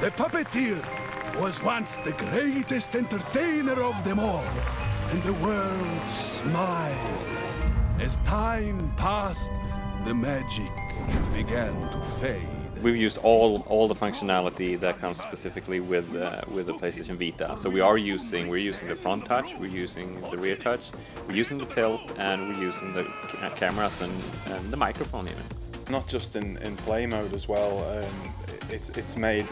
The puppeteer was once the greatest entertainer of them all, and the world smiled. As time passed, the magic began to fade. We've used all the functionality that comes specifically with the PlayStation Vita. So we're using the front touch, we're using the rear touch, we're using the tilt, and we're using the cameras and the microphone even. Not just in play mode as well. It's made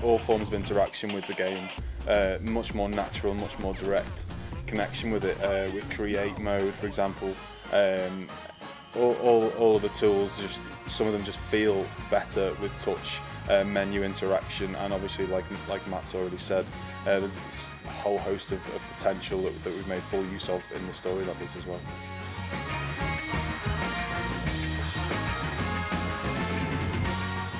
all forms of interaction with the game much more natural, much more direct connection with it. With create mode, for example, all of the tools, some of them just feel better with touch menu interaction, and obviously, like Matt's already said, there's a whole host of potential that we've made full use of in the story levels as well.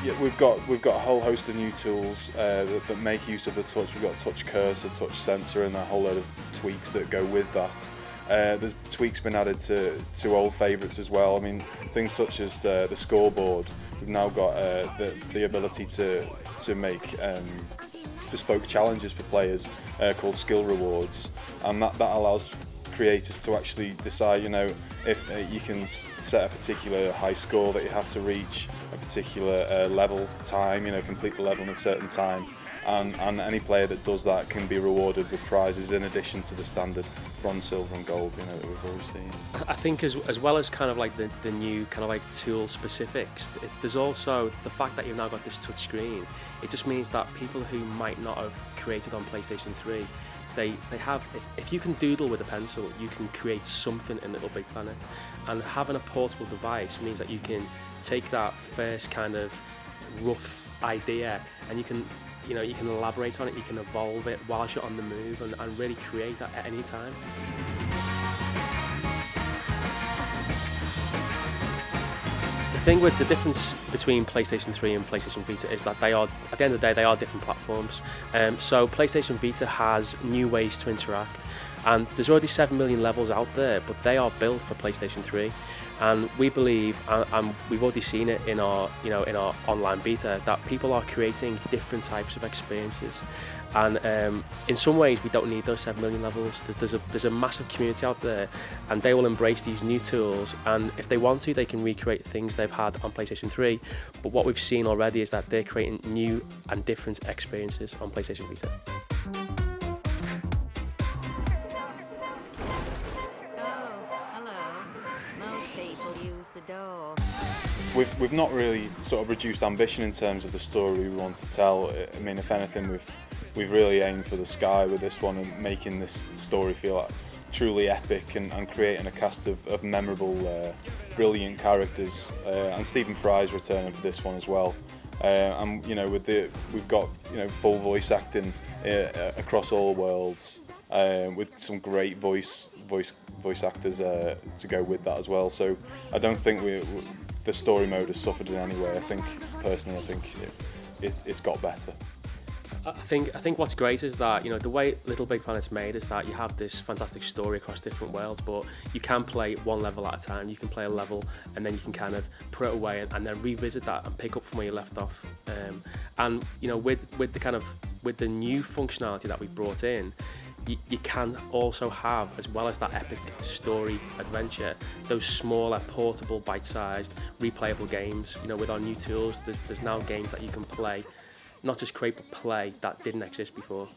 Yeah, we've got a whole host of new tools that make use of the touch. We've got touch cursor, touch sensor, and a whole load of tweaks that go with that. There's tweaks been added to old favourites as well. I mean, things such as the scoreboard. We've now got the ability to make bespoke challenges for players called skill rewards, and that allows creators to actually decide, you know, if you can set a particular high score that you have to reach, a particular level time, you know, complete the level in a certain time, and any player that does that can be rewarded with prizes in addition to the standard bronze, silver and gold, you know, that we've always seen. I think as well as kind of like the new kind of like tool specifics, there's also the fact that you've now got this touch screen. It just means that people who might not have created on PlayStation 3, they have, if you can doodle with a pencil, you can create something in LittleBigPlanet, and having a portable device means that you can take that first kind of rough idea and you can elaborate on it, you can evolve it whilst you're on the move and really create at any time. The thing with the difference between PlayStation 3 and PlayStation Vita is that they are, at the end of the day, they are different platforms. So PlayStation Vita has new ways to interact, and there's already 7 million levels out there, but they are built for PlayStation 3. And we believe, and we've already seen it in our online beta, that people are creating different types of experiences. And in some ways, we don't need those 7 million levels. There's a massive community out there, and they will embrace these new tools. And if they want to, they can recreate things they've had on PlayStation 3. But what we've seen already is that they're creating new and different experiences on PlayStation Vita. We've not really sort of reduced ambition in terms of the story we want to tell. I mean, if anything, we've really aimed for the sky with this one, and making this story feel like truly epic, and creating a cast of memorable, brilliant characters. And Stephen Fry's returning for this one as well. And you know, we've got, you know, full voice acting across all worlds, with some great voice actors to go with that as well. So I don't think the story mode has suffered in any way. I think it's got better. I think what's great is that, you know, the way LittleBigPlanet's made is that you have this fantastic story across different worlds, but you can play one level at a time. You can play a level and then you can kind of put it away and then revisit that and pick up from where you left off. And you know, with the new functionality that we brought in, you can also have, as well as that epic story adventure, those smaller, portable, bite-sized, replayable games. You know, with our new tools, there's now games that you can play, not just create but play, that didn't exist before.